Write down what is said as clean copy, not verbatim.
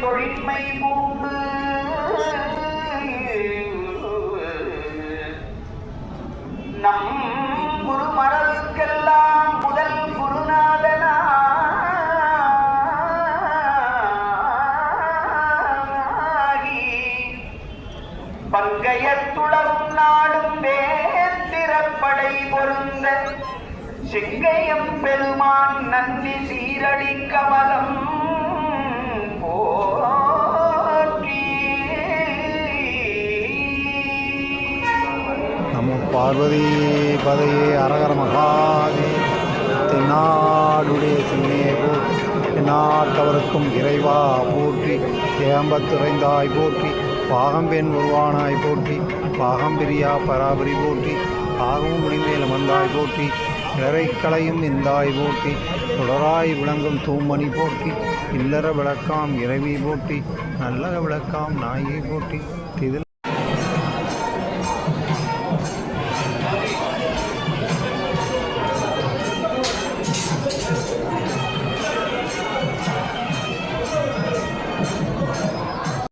தொழின்மை பூண்டு நம் குருமரவுக்கெல்லாம் முதல் குருநாதனாகி பங்கையத்துளவும் நாடும் வேத்திரப்படை பொருந்த செங்கையம் பெருமான் நந்தி சீரடி கமலம் போற்றி. நமோ பார்வதி பதையே அரகர மகாதே. தென்னாடுடைய சிவனையை போற்றி, தென்னாட்டவருக்கும் இறைவா போற்றி, ஏம்பத்துறைந்தாய் போற்றி, பாகம்பெண் உருவானாய் போற்றி, பாகம்பிரியா பராபரி போற்றி, ஆகவும் முடிமேல் அமர்ந்தாய் போற்றி, இறைக்களையும் இந்தாய் போற்றி, தொடராய் விளங்கும் தூமணி போற்றி, இல்லற விளக்காம் இறைவி போற்றி, நல்லக விளக்காம் நாயை போற்றி. திதில்